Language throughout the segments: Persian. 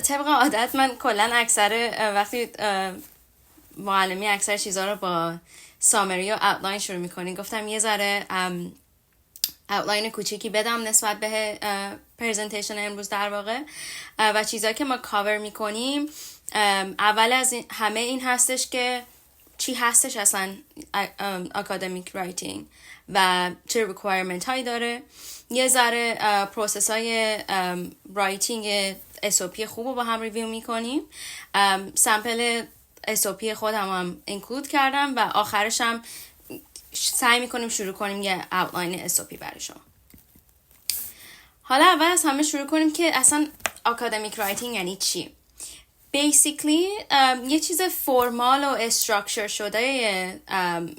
طبق عادت من کلا اکثر وقتی معلمی اکثر چیزها رو با سامری و اوتلاین شروع میکنیم. گفتم یه ذره اوتلاین کوچیکی بدم نسبت به پرزنتیشن امروز در واقع و چیزهایی که ما کاور میکنیم. اول از همه این هستش که چی هستش اصلا اکادمیک رایتینگ و چه ریکوایرمنت هایی داره. یه ذره پروسس های رایتینگ SOP خوب رو با هم ریویو میکنیم. سمپل SOP خودم هم اینکلود کردم و آخرش هم سعی میکنیم شروع کنیم یه اوتلاین SOP برای شما. حالا اول از همه شروع کنیم که اصلا اکادمیک رایتینگ یعنی چی. بیسیکلی یه چیز فرمال و استراکچر شده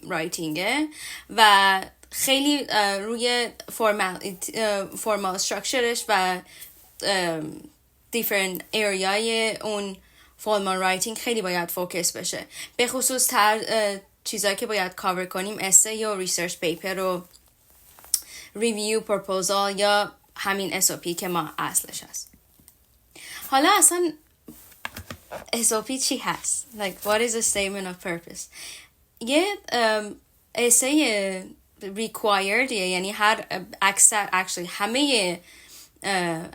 رایتینگه و خیلی روی فرمال استراکچرش و دیفرنت ایریای اون فرمال رایتینگ خیلی باید فوکس بشه. به خصوص چیزایی که باید کاور کنیم اسه یا ریسرچ پیپر و ریویو پروپوزال یا همین SOP که ما اصلش هست. حالا اصلا SOP چی هست؟ Like what is a statement of purpose؟ یه essay required یعنی هر actually همه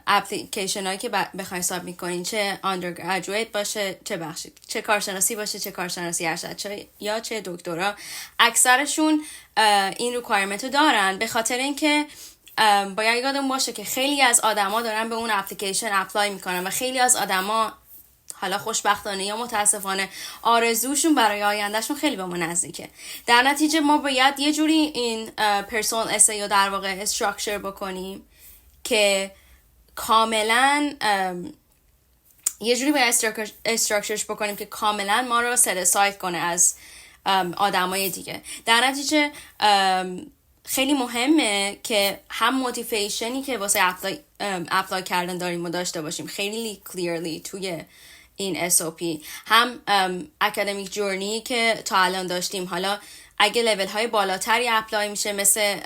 اپلیکیشن هایی که بخواین سابمیت کنین، چه undergraduate باشه چه کارشناسی باشه، چه کارشناسی ارشد یا چه دکترا، اکثرشون این requirement رو دارن. به خاطر اینکه باید یادمون باشه که خیلی از آدما دارن به اون اپلیکیشن اپلای میکنن و خیلی از آدما حالا خوشبختانه یا متاسفانه آرزوشون برای آیندهشون خیلی به ما نزدیکه. در نتیجه ما باید یه جوری این پرسونال اسای رو در واقع استراکچر بکنیم که کاملا یه جوری باید استراکچرش بکنیم که کاملا ما رو ست اساید کنه از آدمای دیگه. در نتیجه خیلی مهمه که هم موتیویشنی که واسه اپلای کردن داریم و داشته باشیم خیلی کلیرلی توی این SOP، هم اکادمیک جورنی که تا الان داشتیم. حالا اگه لیول های بالاتری اپلای میشه مثل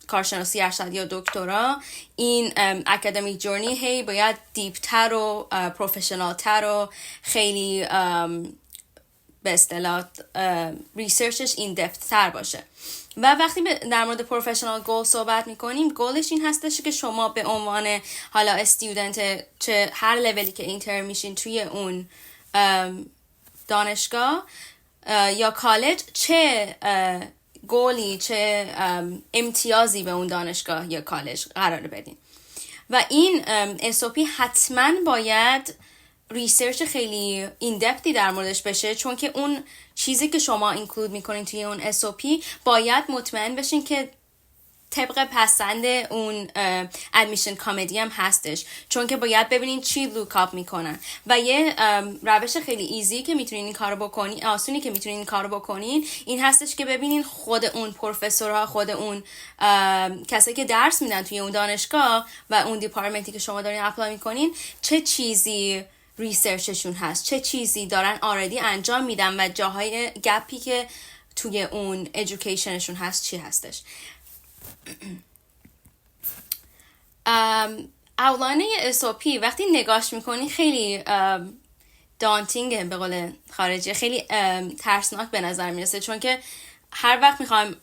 کارشناسی ارشد یا دکترا، این اکادمیک جورنی هی باید دیپتر و پروفشنال تر و خیلی به اصطلاح ریسرچش این دپت تر باشه. و وقتی در مورد پروفشنال گول صحبت میکنیم، گولش این هستش که شما به عنوان حالا استودنت چه هر لولی که اینتر میشین توی اون دانشگاه یا کالج، چه گولی چه امتیازی به اون دانشگاه یا کالج قراره بدین. و این SOP حتما باید ریسرچ خیلی این دپتی در موردش بشه، چون که اون چیزی که شما اینکلود میکنین توی اون SOP باید مطمئن بشین که طبق پسند اون ادمیشن کامدی هم هستش، چون که باید ببینین چی لوکاپ میکنن. و یه روش خیلی ایزی که میتونین این کارو بکنین، آسونی که میتونین این کارو بکنین، این هستش که ببینین خود اون پروفسورها، خود اون کسایی که درس میدن توی اون دانشگاه و اون دیپارتمنتی که شما دارین اپلای میکنین چه چیزی ریسرچشون هست، چه چیزی دارن آردی انجام میدن و جاهای گپی که توی اون ادویکیشنشون هست چی هستش. اوتلاین SOP وقتی نگاش میکنی خیلی دانتینگه، به قول خارجی خیلی ترسناک به نظر میرسه، چون که هر وقت میخوایم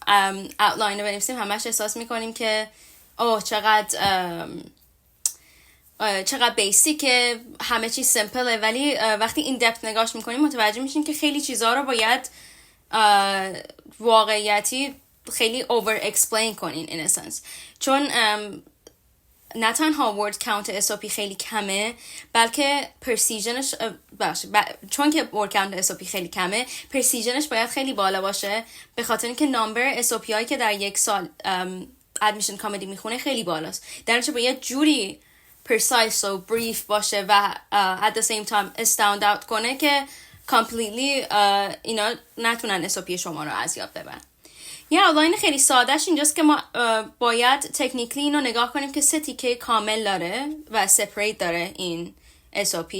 اوتلاین رو بنویسیم همش احساس میکنیم که چقدر بیسیکه، همه چیز سمپله. ولی وقتی این دپت نگاش میکنیم متوجه میشین که خیلی چیزها رو باید واقعیتی خیلی اوور اکسپلین کنین این اسنس، چون نه تنها ورد کاونت SOP خیلی کمه، بلکه پرسیژنش چون که ورد کاونت SOP خیلی کمه، پرسیژنش باید خیلی بالا باشه، به خاطر اینکه نامبر SOP هایی که در یک سال ادمیشن کامدی میخونه خیلی بالاست. در نتیجه باید جوری precise و brief باشه و at the same time stand out کنه که completely اینا نتونن SOP شما رو از یاد ببرن. یه اوتلاین خیلی سادهش اینجاست که ما باید تکنیکلی اینو نگاه کنیم که 3 تیکه کامل داره و separate داره این SOP.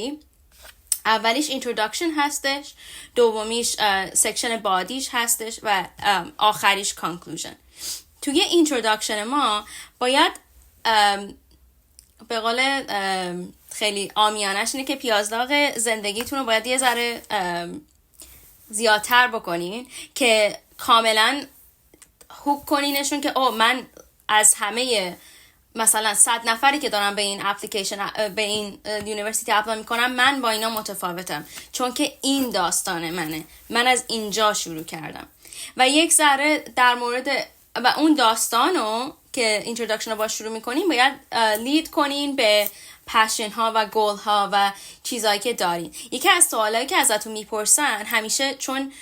اولیش introduction هستش، دومیش section بادیش هستش و آخریش conclusion. توی introduction ما باید به قول خیلی عامیانش اینه که پیازداغ زندگیتون رو باید یه ذره زیادتر بکنین که کاملا هوک کنینشون که من از همه مثلا 100 نفری که دارم به این اپلیکیشن به این یونیورسیتی اپلای میکنم من با اینا متفاوتم، چون که این داستان من از اینجا شروع کردم. و یک ذره در مورد و اون داستانو که اینتروداکشن رو با شروع میکنین باید لید کنین به پشن ها و گول ها و چیزایی که دارین. یکی از سوالایی که ازتون میپرسن همیشه، چون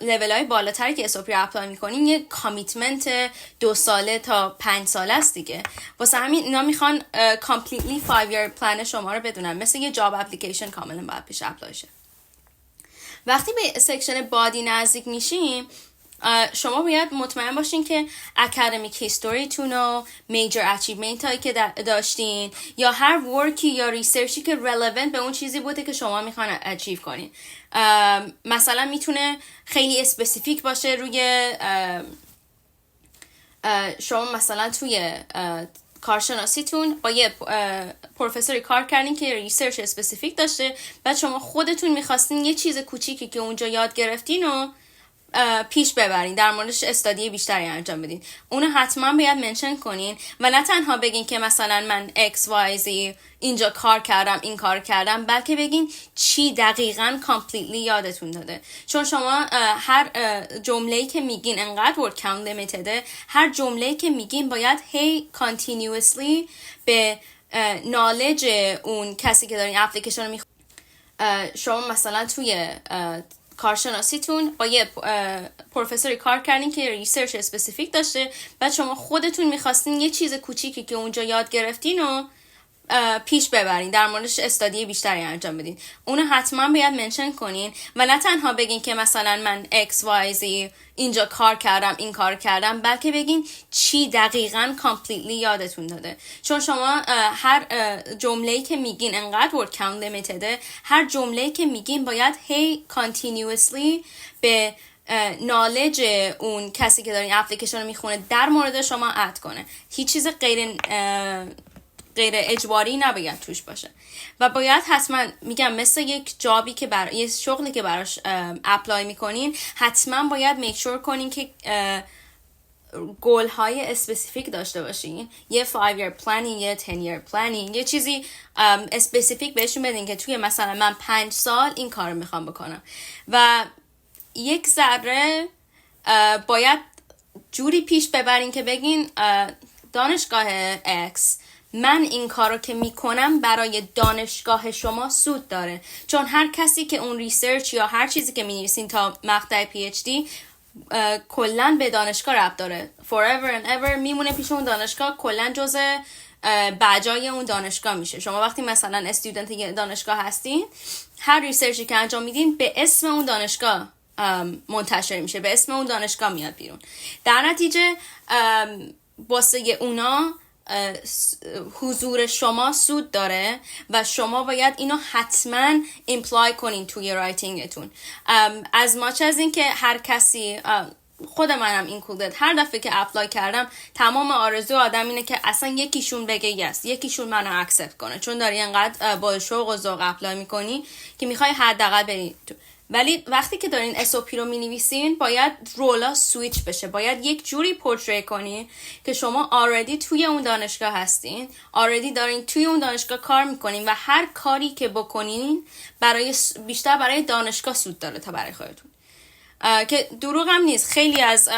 لیول های بالاتری که SOP رو اپلای میکنین یه کامیتمنت 2 ساله تا 5 ساله است دیگه، واسه همین اینا میخوان کامپلیتلی 5 year پلن شما رو بدونن، مثل یه جاب اپلیکیشن کاملا باید پیش اپلای شه. وقتی به سکشن بادی نزدیک میشیم شما باید مطمئن باشین که اکادمیک هیستوریتون و میجر اچیومنت هایی که داشتین یا هر ورکی یا ریسرچی که ریلیونت به اون چیزی بوده که شما میخوان اچیو کنین. مثلا میتونه خیلی اسپسیفیک باشه روی شما مثلا توی کارشناسیتون با یه پروفسوری کار کردین که ریسرچ اسپسیفیک داشته، بعد شما خودتون میخواستین یه چیز کوچیکی که اونجا یاد گرفتین و پیش ببرین، در موردش استادی بیشتری انجام بدین. اونو حتما باید منشن کنین و نه تنها بگین که مثلا من XYZ اینجا کار کردم این کار کردم، بلکه بگین چی دقیقاً کامپلیتلی یادتون داده. چون شما هر جمله‌ای که میگین انقدر ورد کاونت لیمیتده، هر جمله‌ای که میگین باید کانتینیوسلی به نالج اون کسی که دارین اپلیکیشن رو شما مثلا توی کارشناسیتون با یه پروفسوری کار کردین که ریسرچ اسپسیفیک داشته، بعد شما خودتون میخواستین یه چیز کوچیکی که اونجا یاد گرفتین و پیش ببرین، در موردش استادی بیشتری انجام بدین. اونو حتما باید منشن کنین و نه تنها بگین که مثلا من XYZ اینجا کار کردم این کار کردم، بلکه بگین چی دقیقاً کامپلیتلی یادتون داده. چون شما هر جمله‌ای که میگین انقدر ورد کاونت لیمیتده، هر جمله‌ای که میگین باید کانتینیوسلی به نالج اون کسی که دارین اپلیکیشن رو میخونه در مورد شما اد کنه. هیچ چیز غیر اجباری نباید توش باشه و باید حتما میگم مثل یک جابی که یه شغلی که براش اپلای میکنین حتما باید میکشور کنین که گول های اسپسیفیک داشته باشین، یه 5 year planning یه 10 year planning، یه چیزی اسپسیفیک بهشون بدین که توی مثلا من 5 سال این کار رو میخوام بکنم. و یک ذره باید جوری پیش ببرین که بگین دانشگاه X من این کارو که میکنم برای دانشگاه شما سود داره، چون هر کسی که اون ریسرچ یا هر چیزی که مینویسین تا مقطع PhD کلن به دانشگاه ربط داره، forever and ever میمونه پیش اون دانشگاه، کلن جزء بجای اون دانشگاه میشه. شما وقتی مثلا استودنت دانشگاه هستین، هر ریسرچی که انجام میدین به اسم اون دانشگاه منتشر میشه، به اسم اون دانشگاه میاد بیرون. در نتیجه واسه اونا حضور شما سود داره و شما باید اینو حتما ایمپلای کنین توی رایتینگتون. از ماچ از این که هر کسی، خود منم اینکلودد، هر دفعه که اپلای کردم تمام آرزو آدم اینه که اصلا یکیشون بگه یس، یکیشون منو اکسپت کنه، چون داری انقدر با شوق و ذوق اپلای میکنی که میخوای حداقل بری تو. ولی وقتی که دارین SOP رو مینویسین باید رولا سویچ بشه، باید یک جوری پورتری کنی که شما آردی توی اون دانشگاه هستین، آردی دارین توی اون دانشگاه کار میکنین و هر کاری که بکنین بیشتر برای دانشگاه سود داره تا برای خودتون. که دروغ هم نیست، خیلی از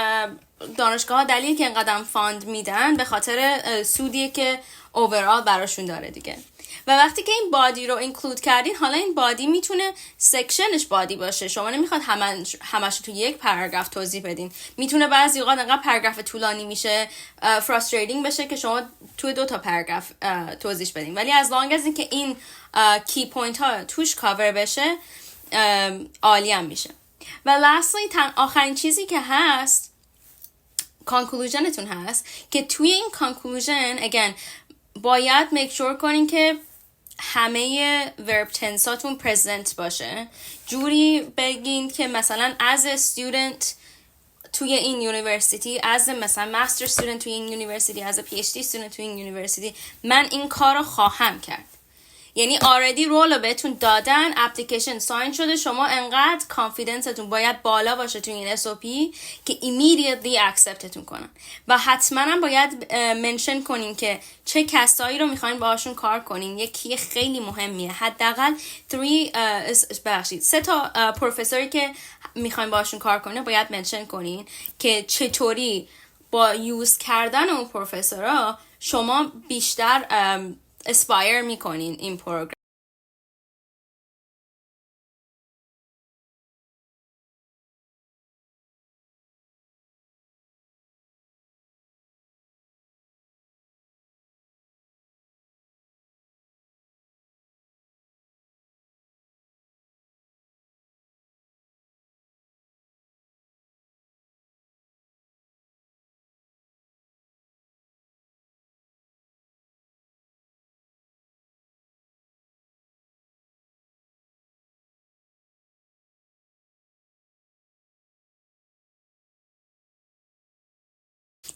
دانشگاه ها دلیل که اینقدر فاند میدن به خاطر سودیه که اوورال براشون داره دیگه. و وقتی که این بادی رو اینکلود کردین، حالا این بادی میتونه سکشنش بادی باشه، شما نمیخواد همش تو یک پاراگراف توضیح بدین، میتونه بعضی اوقات انقدر پاراگراف طولانی میشه frustrating بشه که شما توی 2 تا پاراگراف توضیح بدین. ولی از لانگ از این که این کی پوینت ها توش کاور بشه عالی هم میشه. و lastly آخرین چیزی که هست کانکلوژنتون هست که توی این کانکلوژن again باید make sure کنین که همه verb tenseاتون present باشه. جوری بگین که مثلا as a student توی این یونیورسیتی از مثلا ماستر استودنت توی این یونیورسیتی، از پی اچ دی استودنت توی این یونیورسیتی، من این کارو خواهم کرد. یعنی آردی رول رو بهتون دادن، اپلیکیشن ساین شده، شما انقدر کانفیدنستون باید بالا باشه تو این SOP که immediately acceptتون کنن. و حتما هم باید منشن کنین که چه کسایی رو میخواین باهاشون کار کنین. یکی خیلی مهمیه، حداقل 3 تا پروفسوری که میخواین باهاشون کار کنین باید منشن کنین که چطوری با یوز کردن اون پروفسورها شما بیشتر اسپایر میکنین این پروگرام.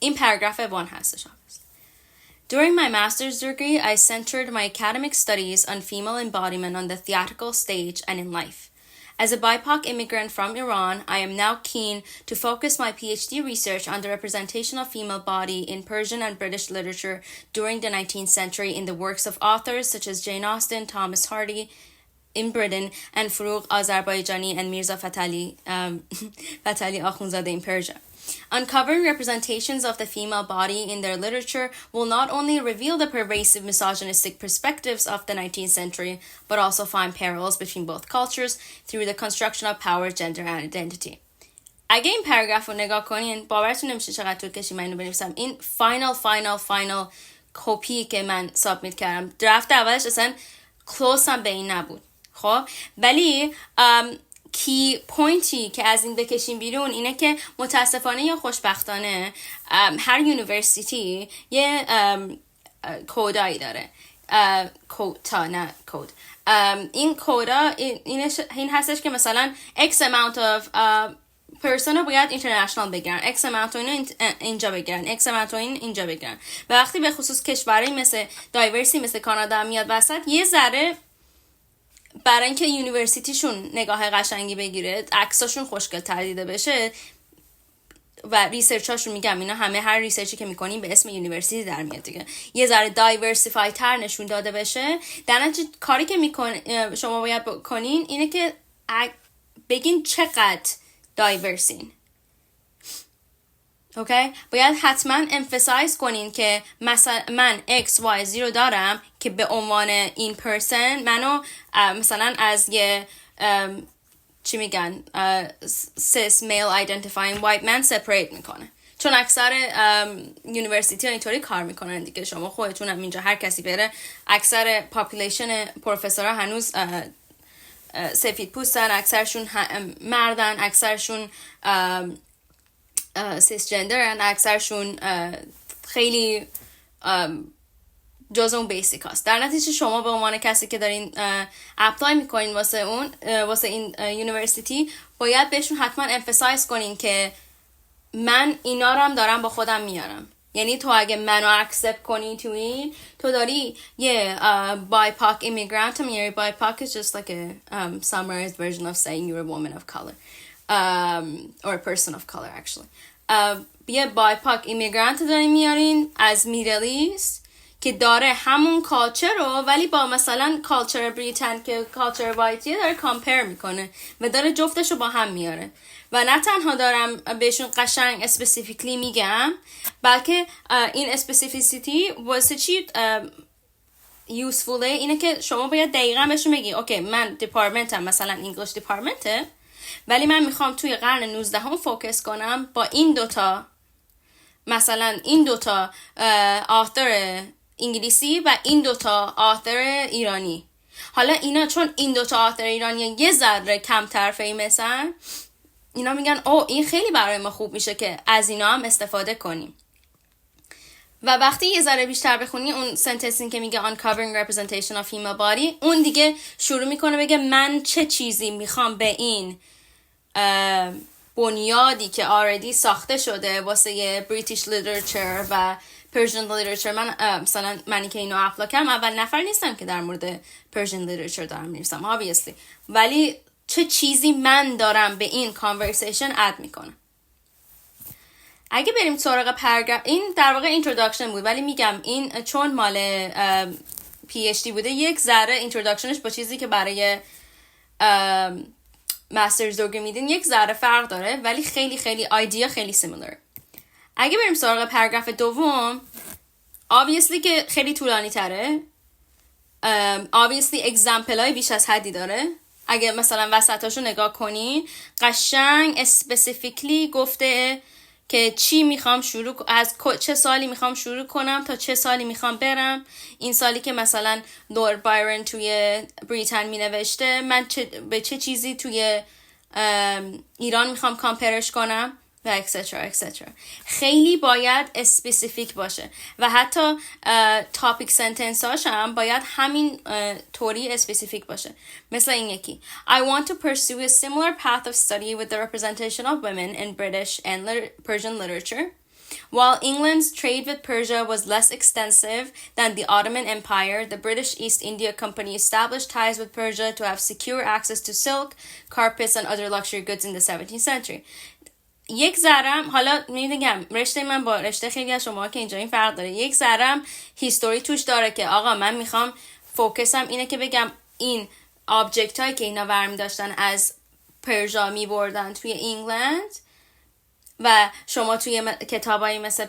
این پاراگراف 1 هستش. During my master's degree, I centered my academic studies on female embodiment on the theatrical stage and in life. As a BIPOC immigrant from Iran, I am now keen to focus my PhD research on the representation of female body in Persian and British literature during the 19th century in the works of authors such as Jane Austen, Thomas Hardy in Britain, and Forough Azarbaijani and Mirza Fatali Akhundzadeh in Persia. Uncovering representations of the female body in their literature will not only reveal the pervasive misogynistic perspectives of the 19th century, but also find parallels between both cultures through the construction of power, gender, and identity. اگه این پاراگراف رو نگاه کنین باورتون نمیشه چقدر طول کشید من اینو بنویسم. این فاینال کپی که من سابمیت کردم، درفت اولش اصلا کلوز هم به این نبود. خب ولی کی پوینتی که از این بکشیم بیرون اینه که متاسفانه یا خوشبختانه هر یونیورسیتی یه کودایی داره. این کودا این هستش که مثلا X amount of person رو باید اینترنشنال بگیرن، X amount رو اینجا بگیرن، X amount رو اینجا بگیرن. و وقتی به خصوص کشورهایی مثل دایورسی مثل کانادا میاد وسط، یه ذره برای اینکه یونیورسیتیشون نگاه قشنگی بگیره، عکساشون خوشگل تر دیده بشه و ریسرچاشون، میگم اینا همه هر ریسرچی که میکنیم به اسم یونیورسیتی در میاد دیگه، یه ذره دایورسیفای تر نشون داده بشه. در نتیجه کاری که شما باید بکنین اینه که بگین چقدر دایورسین. اوکی؟ باید حتما emphasize کنین که مثلا من XYZ رو دارم که به عنوان این پرسن منو مثلا از یه چی میگن cis male identifying white man separate میکنه. چون اکثر یونیورسیتی ها اینطوری کار میکنن دیگه. شما خودتون هم اینجا هر کسی بره، اکثر پاپولیشن پروفسورها هنوز سفید پوستن، اکثرشون مردن، اکثرشون سیس جندرن، اکثرشون خیلی جز اون بیسیک هست. در نتیجه شما به عنوان کسی که دارین اپلای میکنین واسه این یونیورسیتی باید بهشون حتما emphasize کنین که من اینا رو هم دارم با خودم میارم. یعنی تو اگه منو اکسپت کنی تو این، تو داری یه BIPOC immigrant میاری. BIPOC is just like a summarized version of saying you're a woman of color or a person of color actually. یه BIPOC immigrant داری میارین از میدل ایست که داره همون کالچر رو ولی با مثلا کالچر بریتن که کالچر وایتیه داره کامپیر میکنه و داره جفتش رو با هم میاره. و نه تنها دارم بهشون قشنگ اسپسیفیکلی میگم، بلکه این اسپسیفیسیتی واسه چی یوزفوله اینه که شما باید دقیقا بهشون بگی اوکی من دیپارتمنتم مثلا انگلیش دیپارتمنته، ولی من میخوام توی قرن 19 هم فوکس کنم با این دوتا، مثلا این دوتا آثر انگلیسی و این دوتا آثر ایرانی. حالا اینا چون این دوتا آثر ایرانی یه ذره کمتر فیمسن، اینا میگن او این خیلی برای ما خوب میشه که از اینا هم استفاده کنیم. و وقتی یه ذره بیشتر بخونی اون سنتنسین که میگه uncovering representation of female body، اون دیگه شروع میکنه بگه من چه چیزی میخوام به این بنیادی که آردی ساخته شده واسه بریتیش لیترچر و پرژن لیترچر. من مثلا منی که اینو اپلای کردم اول نفر نیستم که در مورد پرژن لیترچر دارم می‌نویسم obviously، ولی چه چیزی من دارم به این کانورسیشن اد میکنم. اگه بریم سراغ پاراگراف، این در واقع اینتروداکشن بود، ولی میگم این چون مال پی اچ دی بوده یک ذره اینتروداکشنش با چیزی که برای مسترز دوگری میدین یک ذره فرق داره، ولی خیلی خیلی ایده خیلی سیمیلر. اگه بریم سراغ پاراگراف دوم، obviously که خیلی طولانی تره، obviously اگزمپل های بیش از حدی داره. اگه مثلا وسطاشو نگاه کنین قشنگ اسپسیفیکلی گفته که چی میخوام از چه سالی میخوام شروع کنم تا چه سالی میخوام برم. این سالی که مثلا لورد بایرن توی بریتن مینوشته من به چه چیزی توی ایران میخوام کامپرش کنم و اکسترا. خیلی باید اسپسیفیک باشه و حتی تاپیک سنتنس هاش هم باید همین طوری اسپسیفیک باشه. مثل این یکی I want to pursue a similar path of study with the representation of women in British and Persian literature. While England's trade with Persia was less extensive than the Ottoman Empire, the British East India Company established ties with Persia to have secure access to silk, carpets, and other luxury goods in the 17th century. یک ذرم حالا میگم رشته من با رشته خیلی از شما که اینجا این فرق داره، یک ذرم هیستوری توش داره که آقا من میخوام فوکسم اینه که بگم این آبجکت هایی که اینا برمی داشتن از پرژا می بردن توی انگلند و شما توی کتابایی مثل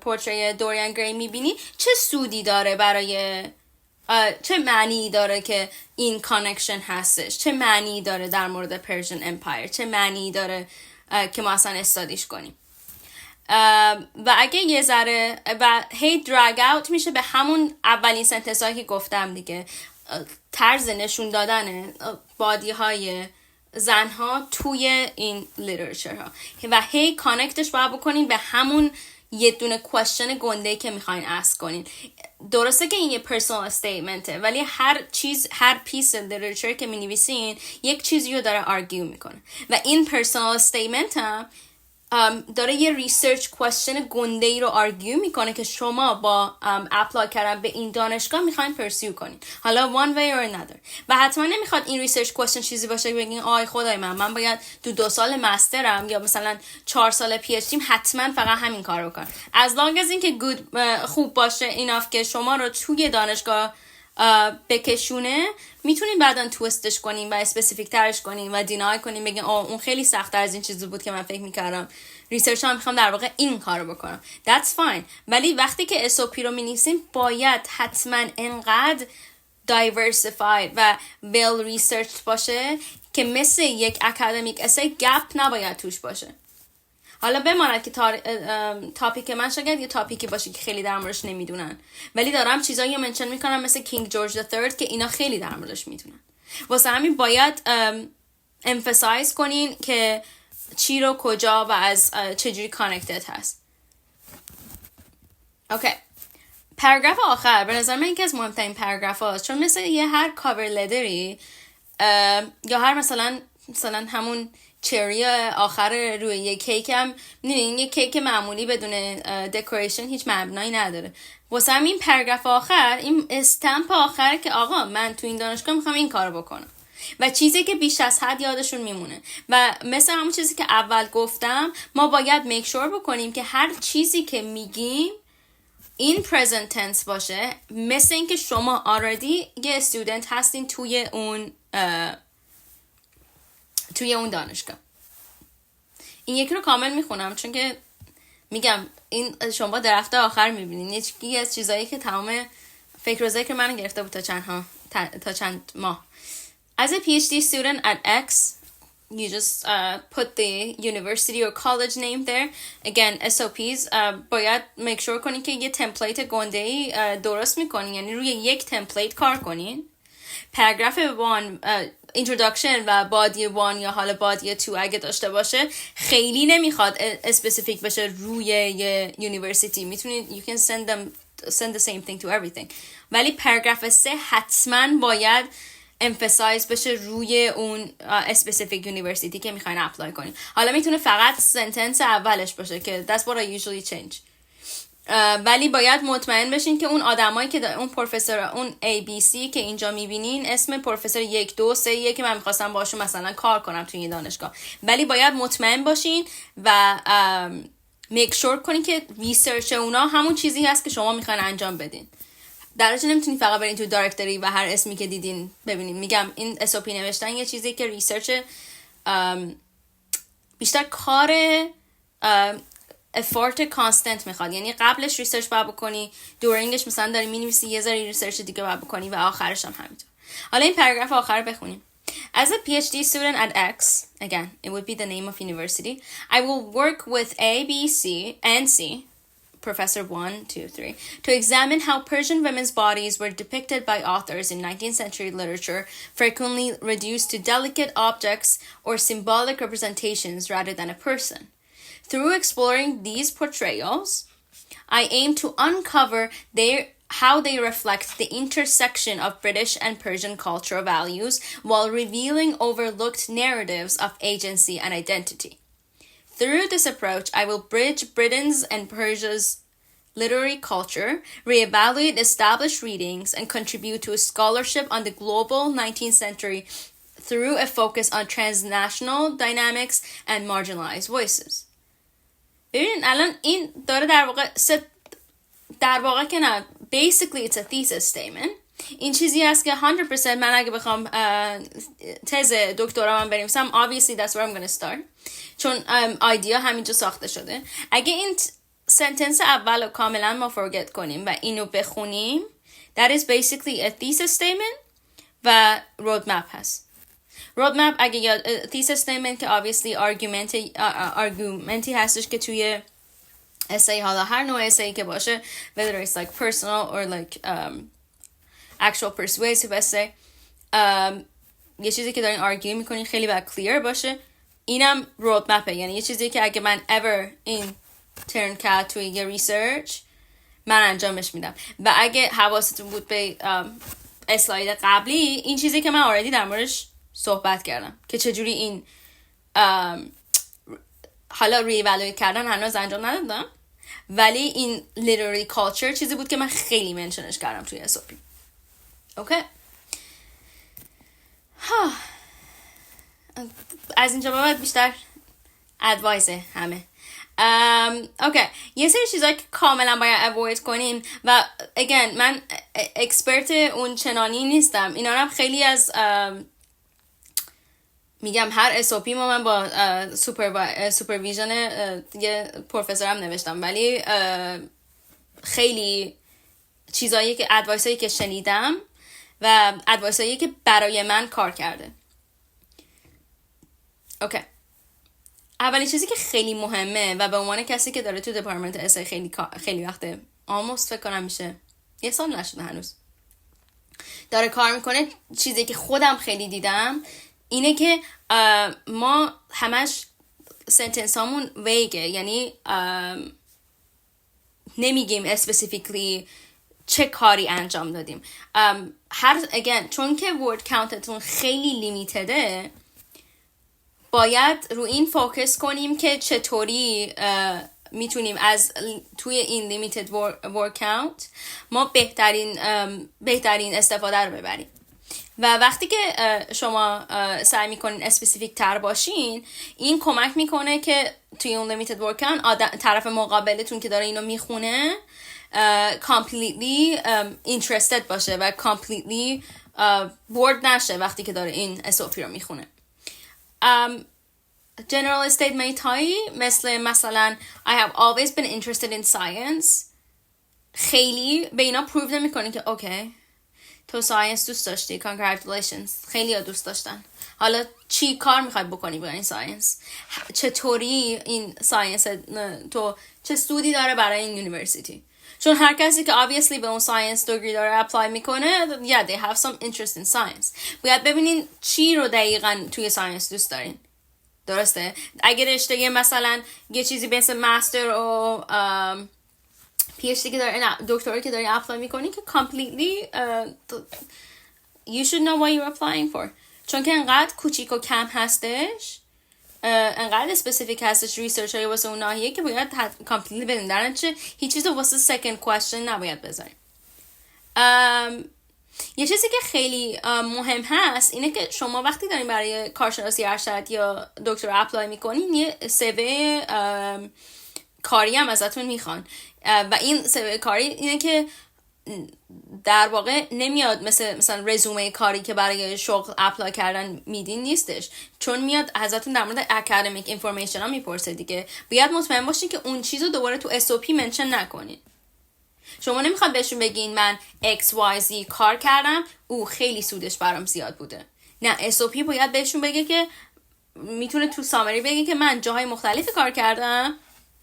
پورتری دوریان گری میبینی چه سودی داره برای چه معنی داره که این کانکشن هستش، چه معنی داره در مورد پرژن امپایر، چه معنی داره که ما اصلا استادیش کنیم. و اگه یه ذره و هی دراگ اوت میشه به همون اولین سنتنس هایی که گفتم دیگه، طرز نشون دادن بادی های زن ها توی این لیترچر ها و هی کانکتش باید بکنین به همون یه دونه کوشن گنده که میخواین اسک کنین. درسته که این یه پرسونال استیتمنته، ولی هر پیس لیترچر که مینویسین یک چیزی رو داره آرگیو میکنه و این پرسونال استیتمنت هم داره یه ریسرچ کوشن گنده ای رو آرگیو میکنه که شما با اپلای کردن به این دانشگاه میخواین پرسیو کنین، حالا one way or another. و حتما نمیخواد این ریسرچ کوشن چیزی باشه که بگین آی خدای من باید تو 2 سال مسترم یا مثلا 4 سال پی اچ دیم حتما فقط همین کار بکنم. as long as این که خوب باشه ایناف که شما رو توی دانشگاه بکشونه، میتونین بعداً توستش کنین و اسپسیفیک ترش کنین و دینای کنین، بگین اون خیلی سخت‌تر از این چیزی بود که من فکر میکردم، ریسرچ هم میخوام در واقع این کارو بکنم. That's fine. ولی وقتی که SOP رو مینویسین باید حتما انقدر diversified و well researched باشه که مثل یک اکادمیک اسای گپ نباید توش باشه. حالا بماند که تاپیک من شاید یه تاپیکی باشه که خیلی در موردش نمیدونن، ولی دارم چیزایی رو منشن میکنم مثل کینگ جورج III که اینا خیلی در موردش میدونن. واسه همین باید emphasize کنین که چی رو کجا و از چجوری کانکتد هست. اوکی، پاراگراف آخر به نظر من یکی از مهمترین پاراگراف هاست، چون مثل یه هر کاور لدری یا هر مثلا همون چری آخر روی یک کیک هم میدونین یک کیک معمولی بدون دکوریشن هیچ معنایی نداره. واسه هم این پاراگراف آخر این استمپ آخره که آقا من تو این دانشگاه میخوام این کارو بکنم و چیزی که بیش از حد یادشون میمونه. و مثل همون چیزی که اول گفتم ما باید میک شور بکنیم که هر چیزی که میگیم این present tense باشه، مثل این که شما already یه student هستین توی اون دانشگاه. این یکی رو کامل میخونم چون که میگم این شما درفت آخر میبینین یکی از چیزایی که تمام فکر و ذکر من گرفته بود تا چند ماه. As a PhD student at X, you just put the university or college name there. Again, SOPs باید make sure کنین که یه تمپلیت گنده‌ای درست میکنین، یعنی روی یک تمپلیت کار کنین. پاراگراف 1 introduction و body 1 یا حالا body 2 اگه داشته باشه خیلی نمیخواد اسپسیفیک بشه روی یه یونیورسیتی، میتونید you can send the same thing to everything. ولی پاراگراف 3 حتما باید emphasize بشه روی اون specific university که میخواین اپلای کنین. حالا میتونه فقط سنتنس اولش باشه که that's what I usually change. ولی باید مطمئن بشین که اون آدمایی که اون پروفسور اون ABC که اینجا میبینین اسم پروفسور 1 2 3 که من میخواستم باشون مثلا کار کنم توی این دانشگاه، ولی باید مطمئن باشین و میک شور کنین که ریسرچ اونا همون چیزی هست که شما میخواین انجام بدین. درجه نمیتونین فقط برین تو دایرکتوری و هر اسمی که دیدین ببینین. میگم این SOP نوشتن یه چیزی که ریسرچ بیشتر کار افورت کانستنت میخواد، یعنی قبلش ریسرچ باید بکنی، دورینگش مثلا داری مینویسی یه ذره ریسرچ دیگه باید بکنی و آخرش هم همینطور. حالا این پاراگراف آخر بخونیم. As a PhD student at X, again, it would be the name of university, I will work with A, B, C, and C, Professor 1, 2, 3, to examine how Persian women's bodies were depicted by authors in 19th century literature, frequently reduced to delicate objects or symbolic representations rather than a person. Through exploring these portrayals, I aim to uncover how they reflect the intersection of British and Persian cultural values while revealing overlooked narratives of agency and identity. Through this approach, I will bridge Britain's and Persia's literary culture, reevaluate established readings, and contribute to a scholarship on the global 19th century through a focus on transnational dynamics and marginalized voices. ببینید الان این داره در واقع که نه basically it's a thesis statement. این چیزی هست که 100% من اگه بخوام تز دکترامم بنویسم obviously that's where I'm gonna start، چون ایدیا همینجا ساخته شده. اگه این سنتنس اول رو کاملا ما forget کنیم و اینو بخونیم that is basically a thesis statement و roadmap هست. roadmap اگه یاد thesis statement که obviously argumenti هستش که توی essay، حالا هر نوع essay که باشه whether it's like personal or like actual persuasive essay، یه چیزی که دارین argue میکنین خیلی باید clear باشه. اینم roadmapه، یعنی یه چیزی که اگه من ever این turn کرد توی یه research من انجامش میدم. و اگه حواستون بود به اسلاید قبلی، این چیزی که من already در موردش صحبت کردم که چجوری این حالا ریوالویت کردن هنوز انجام ندادم، ولی این literary culture چیزی بود که من خیلی منشنش کردم توی SOP. اوکی، از اینجا بعد بیشتر ادوایزه همه. اوکی، یه سری چیزایی که کاملا باید avoid کنین و again من اکسپرت اون چنانی نیستم، اینا هم خیلی از میگم هر SOP ما من با سوپرویژن یه پروفسورم نوشتم، ولی خیلی چیزایی که ادوایسایی که شنیدم و ادوایسایی که برای من کار کرده. اوکی، اولین چیزی که خیلی مهمه و به عنوان کسی که داره تو دپارتمنت اسای خیلی وقته almost فکر کنم میشه یه سال نشده هنوز داره کار میکنه، چیزی که خودم خیلی دیدم اینه که ما همش سنتنس هامون ویگه، یعنی نمیگیم specifically چه کاری انجام دادیم. again چون که word countتون خیلی لیمیتده باید رو این فوکس کنیم که چطوری میتونیم از توی این limited word count ما بهترین استفاده رو ببریم. و وقتی که شما سعی میکنین اسپسیفیک تر باشین، این کمک میکنه که توی اون limited word count طرف مقابلتون که داره اینو میخونه completely interested باشه و completely bored نشه وقتی که داره این SOP رو میخونه. general statement هایی مثلا I have always been interested in science خیلی به اینا پروو نمیکنه که اوکی تو ساینس دوست داشتی، congratulations، خیلی ها دوست داشتن، حالا چی کار میخوای بکنی با این ساینس، چطوری این ساینس تو چه سودی داره برای این یونیورسیتی. چون هر کسی که obviously به اون ساینس دیگری داره اپلای میکنه yeah they have some interest in science. باید ببینین چی رو دقیقاً توی ساینس دوست دارین. درسته؟ اگر رشته مثلا یه چیزی مثل ماستر و PhD که داری دکترا که داری اپلای میکنی که completely you should know what you're applying for. چون که انقدر کوچیک و کم هستش، انقدر اسپسیفیک هستش ریسرچ های واسه اون ناحیه که باید کامپلیتلی بدین. در نتیجه هیچ چیز رو واسه سکند کوشن نباید بذاریم. یه چیزی که خیلی مهم هست اینه که شما وقتی دارین برای کارشناسی ارشد یا دکترا اپلای میکنین یه سوی کاری هم ازتون میخوان و این سوی کاری اینه که در واقع نمیاد مثلا رزومه کاری که برای شغل اپلای کردن میدین نیستش، چون میاد ازتون در مورد اکادمیک اینفورمیشن ها میپرسه دیگه. باید مطمئن باشین که اون چیزو دوباره تو SOP منشن نکنین. شما نمیخواد بهشون بگین من XYZ کار کردم او خیلی سودش برام زیاد بوده. نه، SOP باید بهشون بگه که میتونه تو سامری بگه که من جاهای مختلفی کار کردم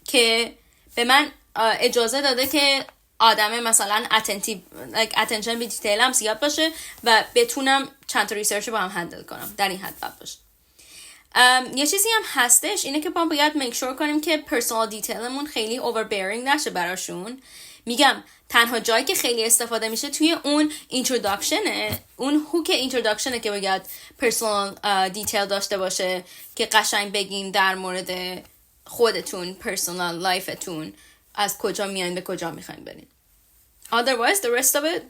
که به من اجازه داده که آدم مثلا attention به دیتیل هم زیاد باشه و بتونم چند تا ریسرچ با هم هندل کنم. در این حد باید باشه. یه چیزی هم هستش اینه که ما باید make sure کنیم که پرسونال دیتیلمون خیلی overbearing نشه براشون. میگم تنها جایی که خیلی استفاده میشه توی اون اینتروداکشنه، اون هوک اینتروداکشنه که باید پرسونال دیتیل داشته باشه که قشنگ بگین در مورد خودتون، پرسونال لایفتون، از کجا میاین به کجا میخواین برین. Otherwise the rest of it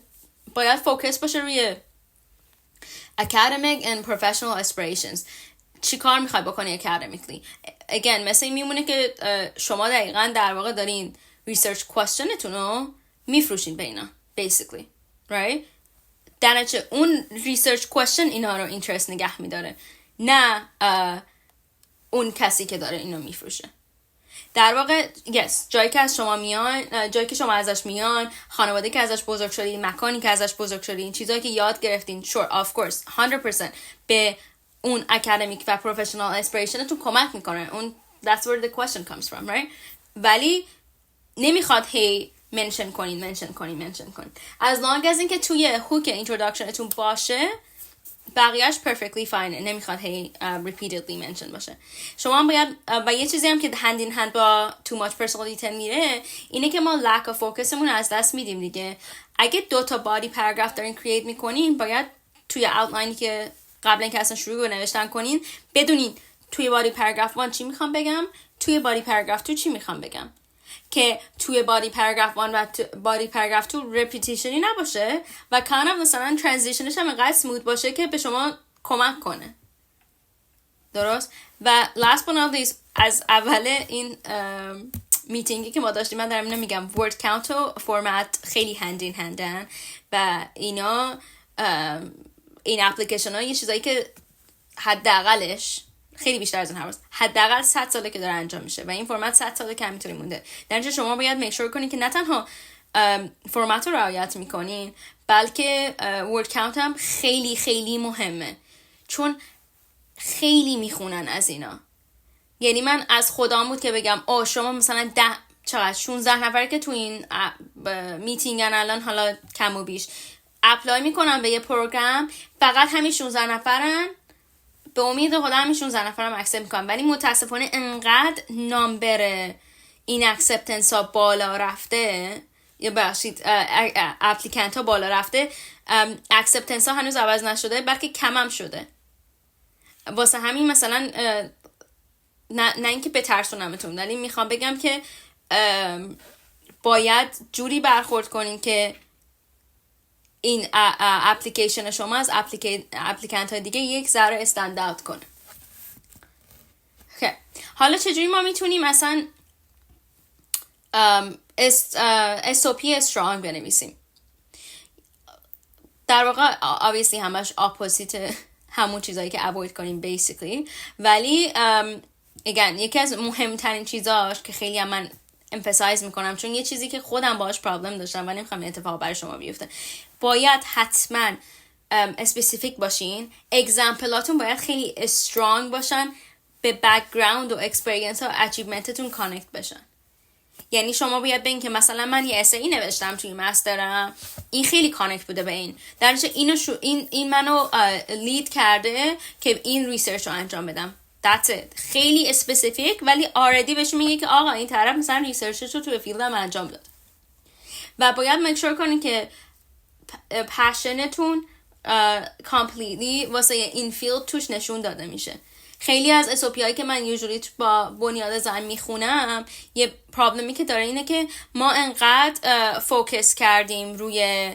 باید فوکس باشه روی academic and professional aspirations. چی کار میخوای بکنی academically. Again مثل این میمونه که شما دقیقا در واقع دارین research questionتون رو میفروشین به اینا basically, right؟ در نتیجه اون research question اینا رو interest نگه میداره، نه اون کسی که داره اینو میفروشه. در واقع yes، جایی که از شما میان، جایی که شما ازش میان، خانواده که ازش بزرگ شدین، مکانی که ازش بزرگ شدین، چیزایی که یاد گرفتین، sure of course 100% به اون academic و professional aspirationتون کمک میکنه. اون that's where the question comes from, right؟ ولی نمیخواد هی منشن کنین. as long as اینکه توی هوک اینتروداکشنتون باشه بقیهش perfectly fine. نمیخواد هی repeatedly mention باشه. شما هم باید و یه چیزی هم که hand in hand با too much personal detail میره اینه که ما lack of focusمون از دست میدیم دیگه. اگه 2 تا body paragraph دارین create میکنین باید توی outlineی که قبل اینکه اصلا شروع به نوشتن کنین بدونین توی body paragraph 1 چی میخوام بگم، توی body paragraph 2 چی میخوام بگم، که توی body paragraph 1 و body paragraph 2 repetitionی نباشه و kind of مثلا transitionش هم اینقدر smooth باشه که به شما کمک کنه. درست؟ و last but not least از اول این میتینگی که ما داشتیم من دارم اینو میگم word count و format خیلی hand in handن و اینا این اپلیکیشن ها یه چیزایی که حداقلش خیلی بیشتر از این هست، حداقل 100 ساله که داره انجام میشه و این فرمت 100 ساله که همینطوری مونده. در نتیجه شما باید میک شور کنین که نه تنها فرمت رو رعایت میکنین بلکه ورد کاونت هم خیلی خیلی مهمه، چون خیلی میخونن از اینا. یعنی من از خودم بود که بگم شما مثلا 16 نفر که تو این میتینگن الان، حالا کم و بیش اپلای میکنن به یه پروگرام، فقط همین 16 نفرن، به امید خدا همین 16 نفرم اکسپت میکنن، ولی متاسفانه انقدر نامبر این اکسپتنس ها بالا رفته، یا بخشید اپلیکنت ها بالا رفته، اکسپتنس ها هنوز عوض نشده بلکه کم هم شده. واسه همین مثلا نه اینکه بترسونمتون، ولی میخوام بگم که باید جوری برخورد کنین که این اپلیکیشن شما از اپلیکنت های دیگه یک ذره استند اوت کنه. خب حالا چجوری ما میتونیم مثلا SOP استرانگ بنویسیم؟ در واقع obviously همش اپوزیت همون چیزایی که avoid کنیم basically، ولی again یکی از مهمترین چیزاش که خیلی هم من emphasize میکنم، چون یه چیزی که خودم باهاش پرابلم داشتم و نمیخوام اتفاق برای شما بیفته، باید حتما اسپسیفیک باشین. اگزمپلاتون باید خیلی استرانگ باشن، به بکگراند و اکسپریانس و اچیومنتتون کانکت بشن. یعنی شما باید بگین که مثلا من یه اسئی نوشتم توی مسترم، این خیلی کانکت بوده به این، در نتیجه این منو لید کرده که این ریسرچ رو انجام بدم. That's it. خیلی اسپسیفیک، ولی آردی بهش میگه که آقا این طرف مثلا ریسرچش رو توی فیلدم انجام داد. و باید مکشور کنین که پشنتون کامپلیتلی واسه این فیلد توش نشون داده میشه. خیلی از SOP هایی که من یوجوری با بنیاد زن میخونم یه پرابلمی که داره اینه که ما انقدر فوکس کردیم روی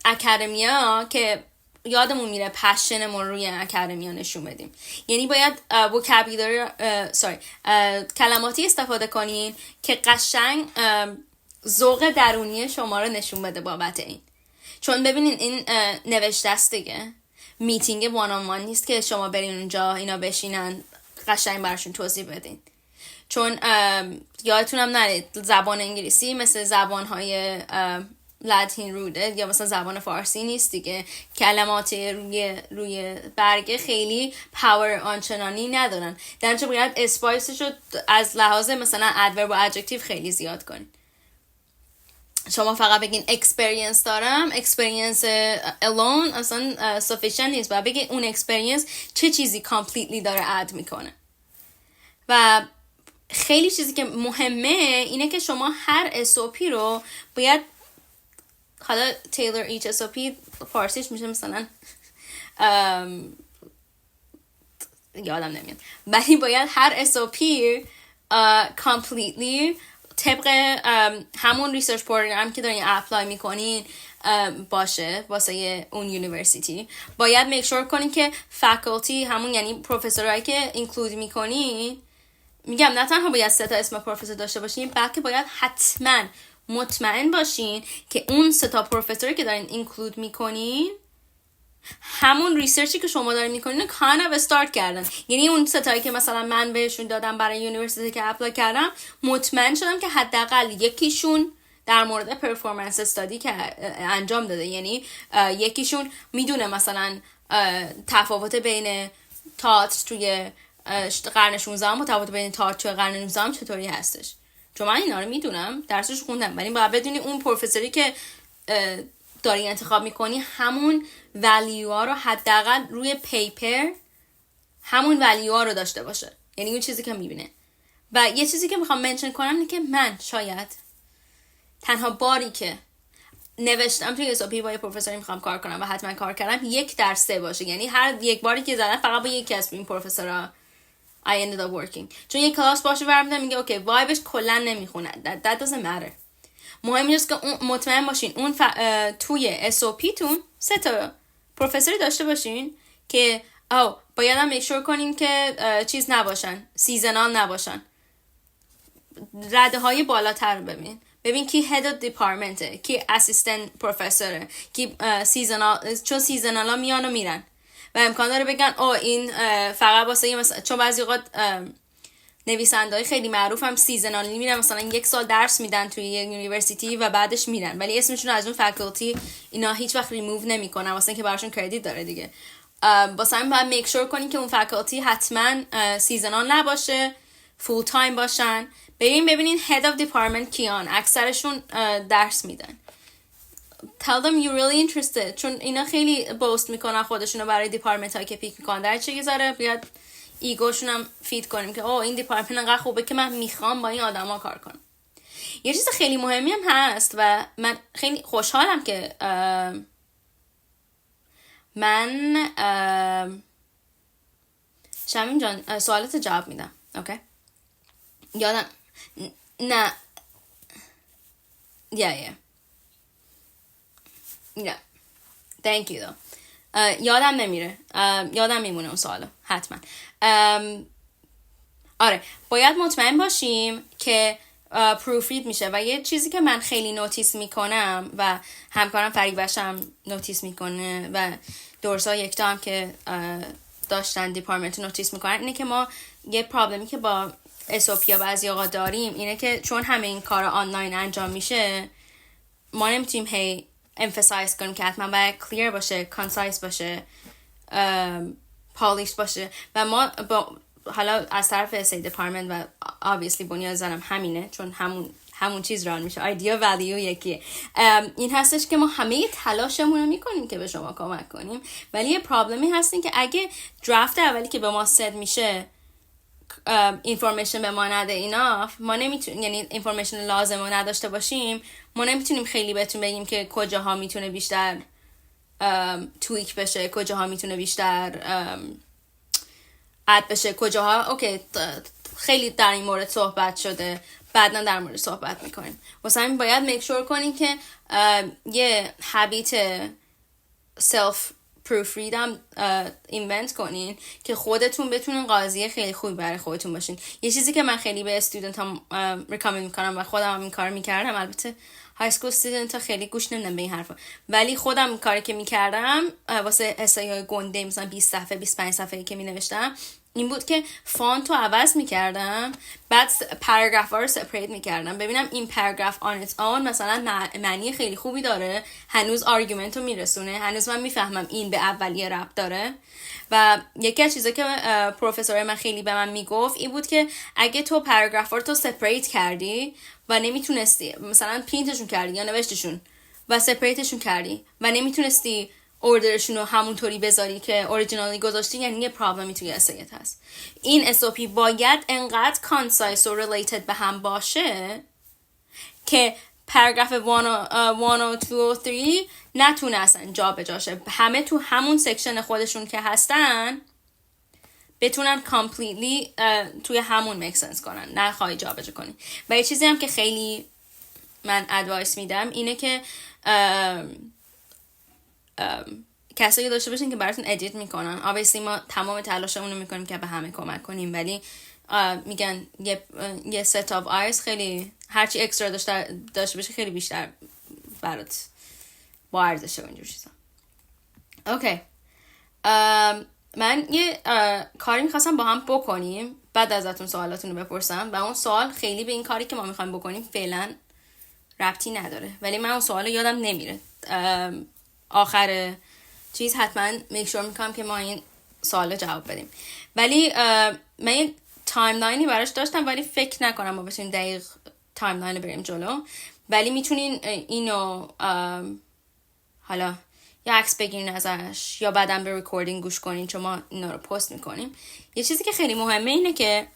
اکادمیا که یادمون میره پشنمون روی اکادمیا نشون بدیم. یعنی باید کلماتی استفاده کنین که قشنگ ذوق درونی شما رو نشون بده بابت این. چون ببینین این نوشته است دیگه، میتینگ وان آن وان نیست که شما برین اونجا اینا بشینن قشنگ براشون توضیح بدین. چون یادتونم نره زبان انگلیسی مثل زبانهای لاتین روده یا مثلا زبان فارسی نیست دیگه، کلمات روی برگه خیلی پاور آنچنانی ندارن، در نتیجه باید اسپایسش رو از لحاظ مثلا ادورب و ادجکتیو خیلی زیاد کنین. شما فقط بگین experience دارم، experience alone اصلا sufficient نیست، باید بگین اون experience چه چیزی completely داره اد میکنه. و خیلی چیزی که مهمه اینه که شما هر SOP رو باید، حالا tailor each SOP فارسیش میشه مثلا یادم نمیاد، ولی باید هر SOP completely طبق همون ریسرچ پروگرام که دارین اپلای میکنین باشه واسه اون یونیورسیتی. باید میک شور کنین که فاکولتی همون یعنی پروفسورایی که اینکلود میکنین، میگم نه تنها باید 3 تا اسم پروفسور داشته باشین، بلکه باید حتما مطمئن باشین که اون 3 تا پروفسوری که دارین اینکلود میکنین همون ریسرچی که شما دارین میکنین کاین اف استارت کردن. یعنی اون 3 تایی که مثلا من بهشون دادم برای یونیورسیتی که اپلای کردم، مطمئن شدم که حداقل یکیشون در مورد پرفورمنس استادی که انجام داده، یعنی یکیشون میدونه مثلا تفاوت بین تئاتر توی قرن 16 و تفاوت بین تئاتر توی قرن 19 چطوری هستش. چون من اینا رو میدونم، درسش خوندم، ولی باید بدونی اون پروفسوری که داری انتخاب میکنی همون ولیوها رو حداقل روی پیپر همون ولیوها رو داشته باشه، یعنی اون چیزی که میبینه. و یه چیزی که میخوام منشن کنم اینه که من شاید تنها باری که نوشتم توی SOP با یه پروفسوری میخوام کار کنم و حتما کار کردم 1 در 3 باشه، یعنی هر یک باری که زدم فقط با یکی از این پروفسورها I ended up working. چون یه کلاس باشه برمیدم میگه اوکی وایبش کلا نمیخونه، that doesn't matter. مهم اینه که مطمئن باشین اون توی SOP تون 3 تا پروفسوری داشته باشین که باید هم میک شور کنین که چیز نباشن، سیزنال نباشن، رده های بالاتر ببین کی هد دیپارتمنته، کی اسیستنت پروفسوره، کی سیزنال، چون سیزنالا میان و میرن و امکان داره بگن این فقط واسه مثلا، چون بعضی اوقات نویسنده‌های خیلی معروف هم سیزنالی میرن، مثلا 1 سال درس میدن توی یک یونیورسیتی و بعدش میرن، ولی اسمشون از اون فاکولتی اینا هیچ وقت ریموو نمیکنن واسه اینکه براشون کردیت داره دیگه. واسه همین باید میک شور کنین که اون فاکولتی حتما سیزنال نباشه، فول تایم باشن. ببینین head of department کیان، اکثرشون درس میدن. Tell them you're really interested، چون اینا خیلی بوست میکنن خودشونو برای دیپارتمنت هایی که پیک میکنن، در چه گذاره بیاد ایگوشون هم فید کنیم که این دیپارتمنت انقدر خوبه که من میخوام با این آدما کار کنم. یه چیز خیلی مهمی هم هست و من خیلی خوشحالم که من شمیم جان سوالات جواب میدم. اوکی یادم نه thank you یادم نمیره، یادم میمونه اون سوالو حتما. آره باید مطمئن باشیم که پروف رید میشه. و یه چیزی که من خیلی نوتیس میکنم و همکارم فریبش هم نوتیس میکنه و دورسا یکتا هم که داشتن دیپارتمنت نوتیس میکنن، اینه که ما یه پرابلمی که با SOP یا بعضی آقا داریم اینه که چون همه این کار آنلاین انجام میشه، ما نمیتونیم هی emphasize کنیم که حتما باید clear باشه، concise باشه، polished باشه. و ما حالا از طرف SAE department و obviously بنیاد زنم همینه، چون همون چیز ران میشه، idea value یکیه. این هستش که ما همه تلاشمون رو میکنیم که به شما کمک کنیم، ولی یه پرابلمی هستین که اگه درافت اولی که به ما سد میشه اینفورمیشن به ما نده اینا، ما نمیتونیم، یعنی اینفورمیشن لازم رو نداشته باشیم، ما نمیتونیم خیلی بهتون بگیم که کجاها میتونه بیشتر تویک بشه، کجاها میتونه بیشتر اد بشه، کجاها اوکی خیلی در این مورد صحبت شده، بعدا در مورد صحبت میکنیم. واسه همین باید میکشور کنیم که یه هابیت سلف پروف ریدم اینونت کنین که خودتون بتونین قاضی خیلی خوبی برای خودتون باشین. یه چیزی که من خیلی به استودنت هم ریکامند میکنم و خودم هم این کار میکردم، البته های اسکول استودنت ها خیلی گوش نمیدن به این حرفا، ولی خودم این کاری که میکردم واسه اسایای گنده مثلا 20 صفحه 25 صفحه‌ای که مینوشتم این بود که فونت رو عوض میکردم، بعد پاراگراف ها رو سپریت میکردم ببینم این پاراگراف آن ایتس آن مثلا معنی خیلی خوبی داره، هنوز آرگومنت رو میرسونه، هنوز من میفهمم این به اولیه ربط داره. و یکی از چیزا که پروفسور من خیلی به من میگفت این بود که اگه تو پاراگراف ها رو تو سپریت کردی و نمیتونستی مثلا پرینتشون کردی یا نوشتشون و سپریتشون کردی و نمیتونستی اوردرشون رو همونطوری بذاری که اوریجینالی گذاشتی، یعنی یه پرابلمی توی اسایت هست. این SOP باید انقدر کانسایس و ریلیتد به هم باشه که پاراگراف 1 و 2 و 3 نتونه اصلا جا به جاشه، همه تو همون سکشن خودشون که هستن بتونن کامپلیتلی توی همون میک سنس کنن، نه خواهی جا به جا کنی. و یه چیزی هم که خیلی من ادوایس میدم اینه که کسایی داشته باشین که براتون ادیت میکنن. obviously ما تمام تلاشمون رو میکنیم که به همه کمک کنیم، ولی میگن یه set of eyes خیلی هرچی اکسترا داشته باشه خیلی بیشتر برات با ارزشه و اینجور چیزا. اوکی من یه کاری میخواستم با هم بکنیم، بعد ازتون سوالاتون رو بپرسم و اون سوال خیلی به این کاری که ما میخوایم بکنیم فعلا ربطی نداره، ولی من اون سوال یادم نمیره. آخر چیز حتما میکشور میکنم که ما این سوال جواب بدیم. ولی من یه تایملاینی براش داشتم ولی فکر نکنم ما بتونیم دقیق تایملاین بریم جلو، ولی میتونین اینو حالا یا عکس بگیرین ازش یا بعدم به ریکوردینگ گوش کنین چون ما اینا رو پست میکنیم. یه چیزی که خیلی مهمه اینه که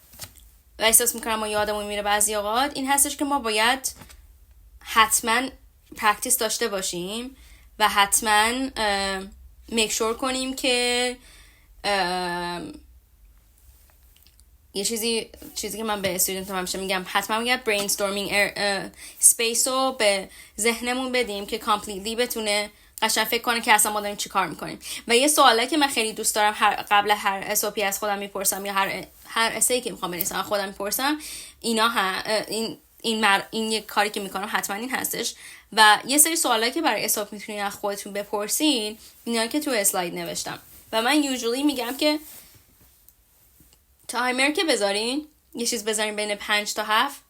احساس میکنم ما یادمون میره بعضی اوقات، این هستش که ما باید حتما پرکتیس داشته باشیم و حتما میکشور کنیم که یه چیزی که من به استودنت همیشه میگم، حتما باید برینستورمینگ سپیس رو به ذهنمون بدیم که کامپلیتلی بتونه قشنگ فکر کنه که اصلا ما داریم چی کار میکنیم. و یه سواله که من خیلی دوست دارم قبل هر SOP از خودم میپرسم یا هر اسایی که میخوام بنویسم خودم میپرسم اینا این یه کاری که میکنم حتما این هستش. و یه سری سوالایی که برای SOP میتونین از خودتون بپرسین اینا که تو اسلاید نوشتم و من یوزولی میگم که تایمر که بذارین یه چیز بذارین بین 5 تا 7.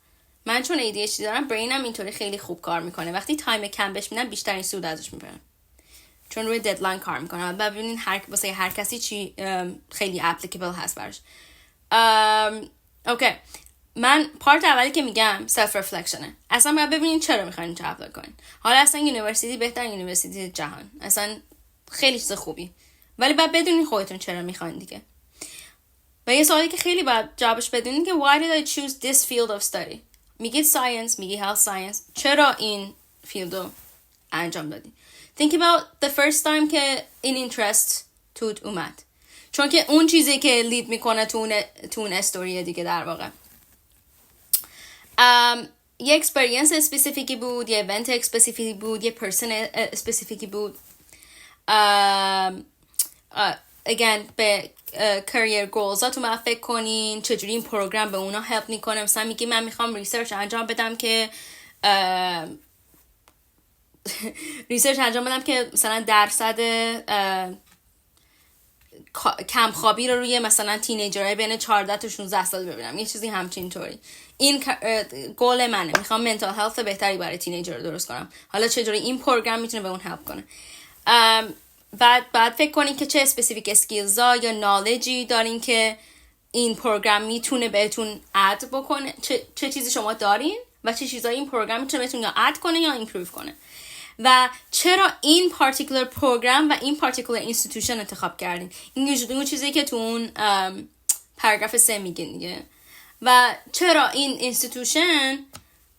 من چون ADHD دارم برینم اینطوری خیلی خوب کار میکنه، وقتی تایم کم بهش میدم بیشتر این سود ازش میبرم چون روی ددلاین کار میکنه. و ببینین واسه هر کسی چی خیلی اپلیکیبل هست براش. اوکی من پارت اولی که میگم سلف ریفلکشنه. اصلا باید ببینین چرا میخواین اینجا اپلای کنین. حالا اصلا یونیورسیتی بهترین یونیورسیتی جهان، اصلا خیلی چیز خوبی، ولی باید بدونین خودتون چرا میخواین دیگه. و یه سوالی که خیلی باید جوابش بدونین که why did I choose this field of study؟ میگید science، میگی health science، چرا این فیلد رو انجام دادی؟ think about the first time که این interest توت اومد، چون که اون چیزی که لید میکنه تو اون استوریه دیگه در واقع. یه اکسپریانس اسپسیفیکی بود، یه ایونت اسپسیفیکی بود، یه پرسن اسپسیفیکی بود. again به career goals هاتون فکر کنین، چجوری این پروگرام به اونا هلپ میکنه. مثلا میگی من میخوام ریسرچ انجام بدم که مثلا درصد کم خوابی رو روی مثلا تینیجرهای بین 14 تا 16 سال ببینم، یه چیزی همچین طوری. این گول منه، میخوام منتال هلت بهتری برای تینیجر رو درست کنم، حالا چجوری این پروگرام میتونه به اون هلپ کنه. بعد فکر کنین که چه اسپسیفیک اسکیلزا یا نالجی دارین که این پروگرام میتونه بهتون اد بکنه، چه چیزی شما دارین و چه چیزایی این پروگرام میتونه بهتون یا اد کنه یا ایمپروو کنه و چرا این پارتیکولر پروگرام و این پارتیکولر اینستیتوشن انتخاب کردین. این چیزی که تو اون پاراگراف 3 میگین دیگه. و چرا این اینستیتوشن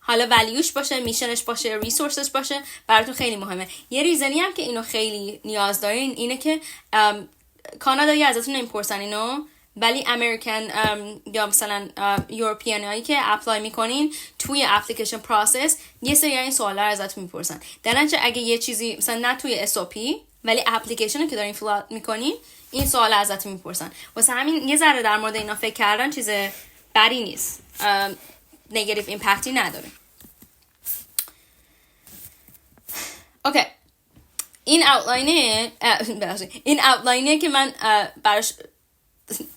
حالا ولیوش باشه، میشنش باشه، ریسورسش باشه، براتون خیلی مهمه. یه ریزنی هم که اینو خیلی نیاز دارین اینه که کانادایی ازتون نمیپرسن اینو، ولی امریکن یا مثلا یورپین هایی که اپلای میکنین توی اپلیکیشن پروسس یه سری این سوالا رو ازتون میپرسن. در نتیجه اگه یه چیزی مثلا نه توی SOP ولی اپلیکیشنی که دارین فیل میکنین این سوالا ازتون میپرسن، واسه همین یه ذره در مورد اینا فکر کردن چیز بدی نیست، نگاتیو ایمپکتی نداره. اوکی، این اوتلاینه که من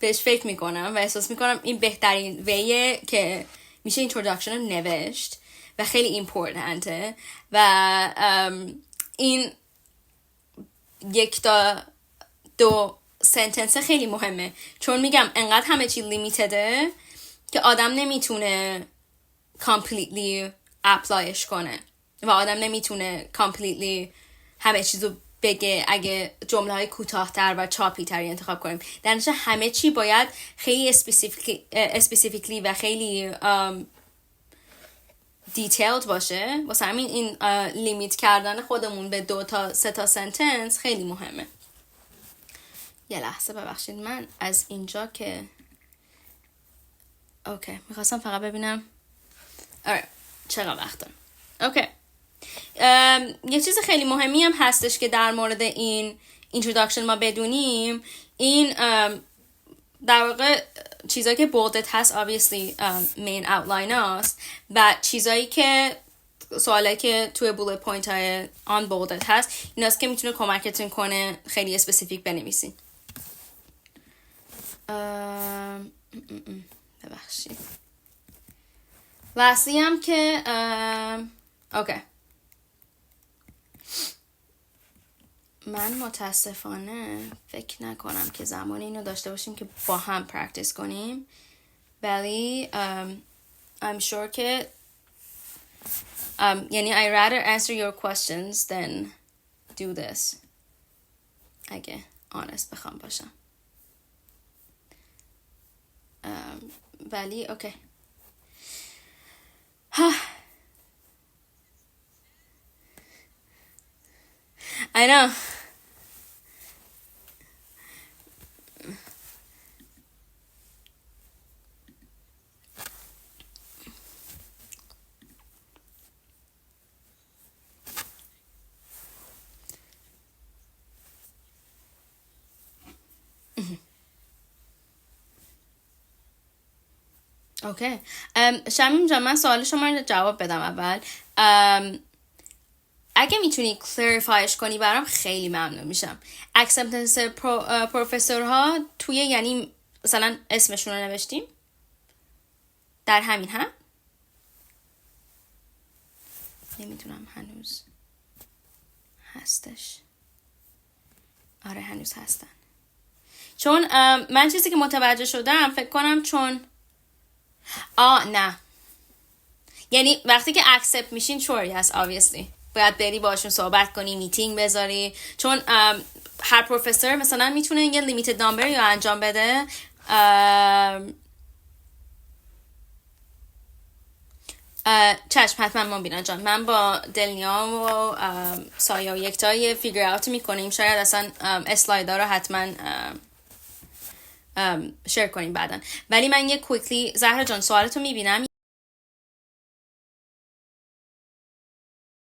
بهش فکر میکنم و احساس میکنم این بهترین ویه که میشه اینتروداکشن رو نوشت و خیلی ایمپورتنته و این 1 تا 2 سنتنس خیلی مهمه، چون میگم انقدر همه چی لیمیتده که آدم نمیتونه کامپلیتلی اپلایش کنه و آدم نمیتونه کامپلیتلی همه چیزو بگه اگه جمله های کوتاه‌تر و چاپی تری انتخاب کنیم. در نتیجه همه چی باید خیلی اسپسیفیکلی و خیلی دیتیلد باشه. واسه همین این لیمیت کردن خودمون به 2 تا 3 تا سنتنس خیلی مهمه. یه لحظه ببخشید، من از اینجا که اوکی میخواستم فقط ببینم چقدر وقت دارم. اوکی، یه چیز خیلی مهمی هم هستش که در مورد این introduction ما بدونیم. این در واقع چیزایی که bolded هست obviously main outline هست و چیزایی که سوالایی که توی bullet point های unbolded هست این هست که میتونه کمکتون کنه خیلی اسپسیفیک بنویسین. ببخشید لحظی هم که اوکی، من متاسفانه فکر نکنم که زمان اینو داشته باشیم که با هم پرکتیس کنیم، ولی I'm sure که یعنی I rather answer your questions than do this اگه honest بخوام باشم. ولی اوکی I know. اوکی، شمیم جان من سوال شما رو جواب بدم اول. اگه میتونی کلریفایش کنی برام خیلی ممنون میشم. اکسپتنس پروفسورها توی یعنی مثلا اسمشون رو نوشتیم در همین هم نمیدونم هنوز هستش. آره هنوز هستن، چون من چیزی که متوجه شدم فکر کنم چون نه یعنی وقتی که اکسپت میشین چوری هست obviously باید بری باشون صحبت کنی، میتینگ بذاری، چون هر پروفسور مثلا میتونه یه لیمیتد نامبر یا انجام بده. چشم حتما مبینا جان، من با دلنیا و سایه و یکتای فیگر اوت میکنیم، شاید اصلا اسلایدها رو حتما شیر کنیم بعدن. ولی من یه کویکلی زهرا جان سوالتو میبینم